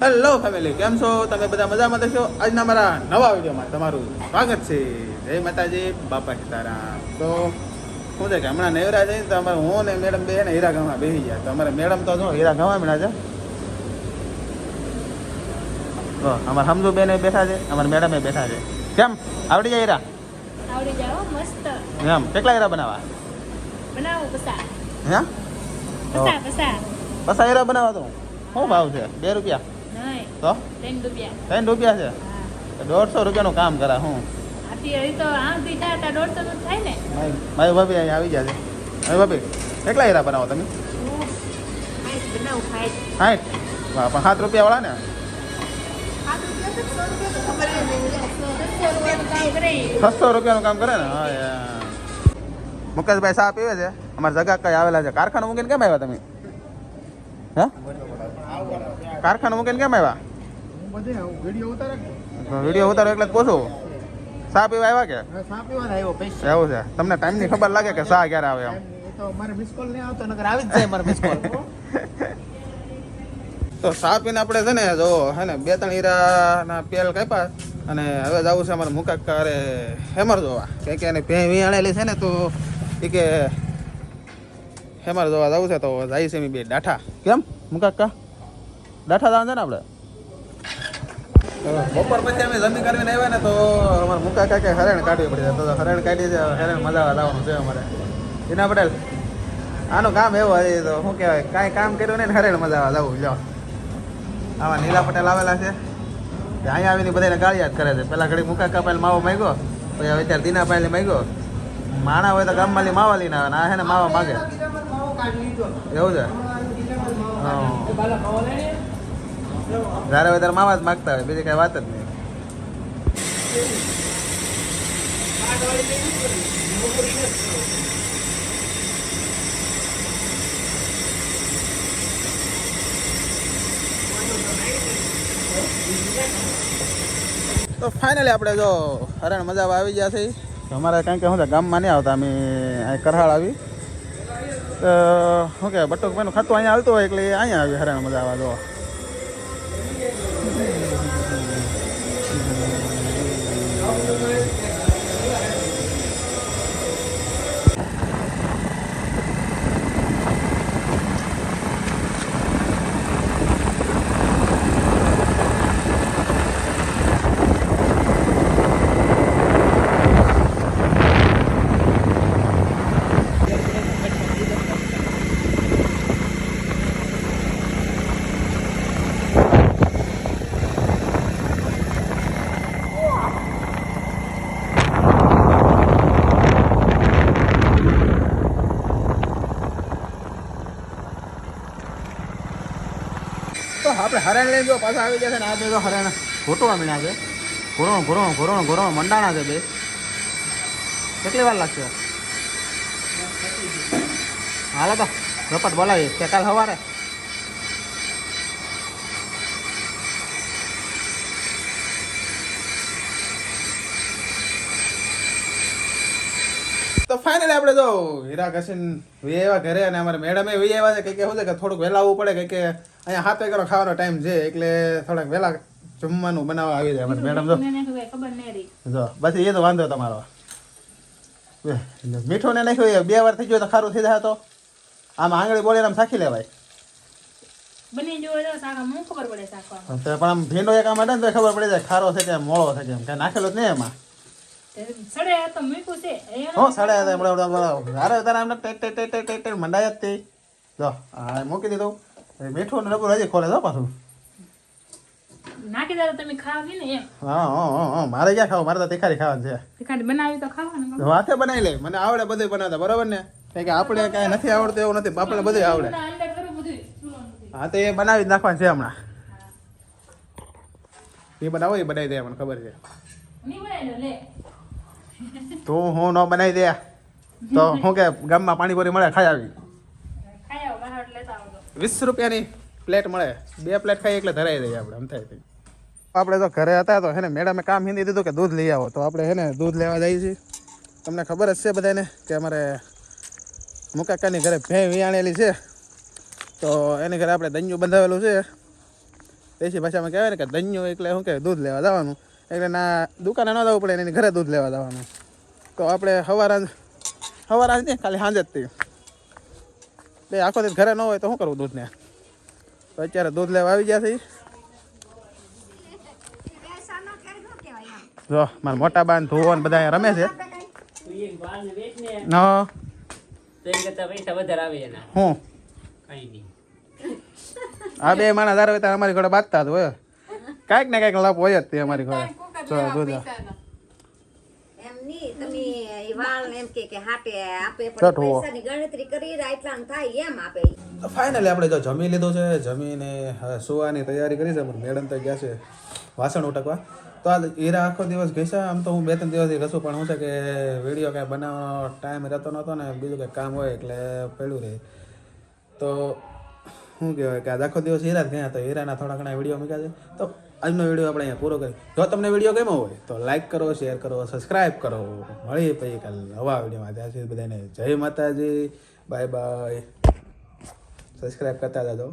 Hello family, કેમ છો તમે? બધા મજામાં થશો. આજના મારા નવા વિડીયોમાં તમારું સ્વાગત છે. જય માતાજી, બાપા સીતારામ. તો શું છે કે હમણાં નેવરા છે તો અમારે હું ને મેડમ બે ને હીરા ગામમાં બેસી ગયા. તો અમારે મેડમ તો જો હીરા ગામમાં મળ્યા છે. તો અમારા સમજુ બેન બેઠા છે, અમારા મેડમે બેઠા છે. કેમ આવડી જાય હીરા? આવડી જાવ મસ્ત. એમ કેટલા હીરા બનાવવા? બનાવો પસા. હે પસા પસા હીરા બનાવવા તો શું ભાવ છે? 2 રૂપિયા? નહીં તો 3 રૂપિયા. 3 રૂપિયા છે? હા 150 રૂપિયાનું કામ કરા હું. આથી હજી તો આથી થાય તો 150 નું થાય ને. મારી ભાભી અહીંયા આવી ગયા છે. મારી ભાભી કેટલા હીરા બનાવો તમે? ફાઈટ બનાવું ફાઈટ. 60? વાહ, પણ 7 રૂપિયા વાળા ને? 600 રૂપિયાનું કામ કરે ને? હા યાર. મુકેશભાઈ ચા પીવે છે. અમારા જગા કઈ આવેલા છે. કારખાનું મૂકીને કેમ આવ્યા તમે? હે કારખાનું મૂકીને કેમ આવ્યા? વિડીયો ઉતારો એટલે જ પૂછું. ચા પીવા આવ્યા કે એવું છે? તમને ટાઈમની ખબર લાગે કે ચા ક્યારે આવે? તો ચા પીને આપણે છે ને જો હે ને 2-3 હીરાના પેલ કાપ્યા અને હવે જવું છે અમારે મુકાકા અરે હેમર જોવા. કે એને ભે વિયાણેલી છે ને તો એ કે હેમર જોવા જવું છે. તો જાય છે બે ડાઠા. કેમ મુકાકા ડાઠા જવાનું છે ને આપણે? બપોર પછી અમે જમી કરીને આવ્યા ને તો અમારે મુકાકા કે હરણ કાઢવી પડી. તો હરણ કાઢી છે. હરણ મજા લાવવાનું છે અમારે. હિના પટેલ આનું કામ એવું હોય તો શું કહેવાય, કાંઈ કામ કર્યું નહીં ને હરણ મજા લાવવું. લો આવા નીલા પટેલ આવેલા છે. અહીંયા આવીને બધાને ગાળી યાદ કરે છે. પેલા ઘડી મુકાકા પહેલા માવો માંગ્યો, પછી હવે અત્યારે દીના પહેલે માંગ્યો. માણા હોય તો ગામમાંથી માવા લઈને આવે ને આ હે ને માવા માગે. એવું છે? જ્યારે હોય ત્યારે માવા જ માગતા હોય, બીજી કઈ વાત જ નહીં. તો ફાઇનલી આપણે જો હરણ મજા આવી ગયા છે. અમારે કારણ કે શું છે ગામમાં નહીં આવતા, અમે અહીં કરહાળ આવી તો શું કે બટુકભાઈનું ખાતું અહીંયા આવતું હોય એટલે અહીંયા આવી હરણ મજા આવવા જો. તો આપણે હરણ લઈને જો પાછા આવી ગયા છે ને આ બે જો હરણ ઘોટવા મીણા છે. ઘોરો મંડાણા છે બે. કેટલી વાર લાગશે? હાલો તો રપટ બોલાવી કે કાલ સવારે. તો ફાઇનલી આપણે જો હીરા ઘસીને વી આવ્યા ઘરે અને અમારે મેડમે વી આવ્યા છે. કે શું છે કે થોડુંક વહેલા આવવું પડે કે અહીંયા 7 વાગ્યાનો ખાવાનો ટાઈમ છે એટલે થોડાક વહેલા જમવાનું બનાવવા આવી જાય અમારે મેડમ. જો બસ એ તો વાંધો તમારો. મીઠું ને નાખ્યું 2 વાર થઈ ગયો તો ખારું થઈ જાય. તો આમ આંગળી બોલીને આમ સાખી લેવાય. બની જો તો સાકા મને ખબર પડે સાકા. પણ આમ ભીંડો એક આમ અડે ને તો ખબર પડી જાય ખારો છે કે મોળો છે કે એમ. કાંઈ નાખેલો જ નહીં એમાં. સડે તો મીઠું છે. હો સડે તો અરે તારે આમ ટેટ મંડાય જ તે. જો આ મૂકી દીધું. મીઠું ને રબર હજી ખોલે જો પાછું. નાખી દે તમે ખાવી ને એમ. હા મારે ક્યાં ખાવું? મારે તો તીખારી ખાવાનું છે. તીખારી બનાવી તો ખાવાનું. હાથે બનાવી લે. મને આવડે બધું બનાવતા બરોબર ને? કારણ કે આપણે કાંઈ નથી આવડતું એવું નથી. આપણે બધું આવડે. હા તો એ બનાવી જ નાખવાનું છે હમણાં. એ બનાવો એ બનાવી દે મને ખબર છે. તો હું ન બનાવી દે તો શું કે ગામમાં પાણીપુરી મળે ખાઈ આવી. 20 રૂપિયાની પ્લેટ મળે. 2 પ્લેટ ખાઈ એટલે ધરાઈ દઈએ આપણે. આમ થાય. આપણે તો ઘરે હતા તો હે ને મેડમે કામ હિંદી દીધું કે દૂધ લઈ આવો. તો આપણે હે ને દૂધ લેવા જઈએ છીએ. તમને ખબર જ છે બધાને કે અમારે મુકાકાની ઘરે ભેં વિયાણેલી છે. તો એની ઘરે આપણે દંજુ બંધાવેલું છે. દેશી ભાષામાં કહેવાય ને કે દન્યું એટલે શું કહેવાય દૂધ લેવા જવાનું એટલે ના દુકાને ન જવું પડે એની ઘરે દૂધ લેવા જવાનું તો આપણે સવાર જ નહીં ખાલી સાંજે જ થઈ બે આખો દિવસ ઘરે ન હોય તો શું કરવું દૂધને તો અત્યારે દૂધ લેવા આવી ગયા છે જો મારા મોટા બાન ધોવો ને બધા અહીંયા રમે છે હા હું આ બે માણસ હારે હોય તો અમારી ઘરે બાંધતા જ હોય કાંઈક ને કાંઈક લાભ હોય જ તે અમારી ઘરે જો દૂધ એમ નહીં તમે ઈ વાળ એમ કે હાટે આપે પણ ચટ હોવો. પૈસાની ગણતરી કરી રાયટલાન થાય એમ આપે ફાઇનલી આપણે જો જમી લીધું છે જમીને હવે સુવાની તૈયારી કરી છે પણ મેડમ તો ગયા છે વાસણ ઉટકવા તો આ હીરા આખો દિવસ ઘેસા આમ તો હું 2-3 દિવસથી ઘસું પણ શું છે કે વિડીયો કાંઈ બનાવવાનો ટાઈમ રહેતો નહોતો ને બીજું કંઈ કામ હોય એટલે પડ્યું રહે તો શું કહેવાય કે આજ આખો દિવસ હીરા જ ગયા તો હીરાના થોડા ઘણા વિડીયો મૂક્યા છે તો આજનો વિડીયો આપણે અહીંયા પૂરો કરીએ જો તમને વિડીયો ગમ્યો હોય તો લાઈક કરો શેર કરો સબસ્ક્રાઈબ કરો મળીએ પછી કાલ નવા વિડીયોમાં ત્યાં સુધી બધાને જય માતાજી બાય બાય સબસ્ક્રાઈબ કરતા જાજો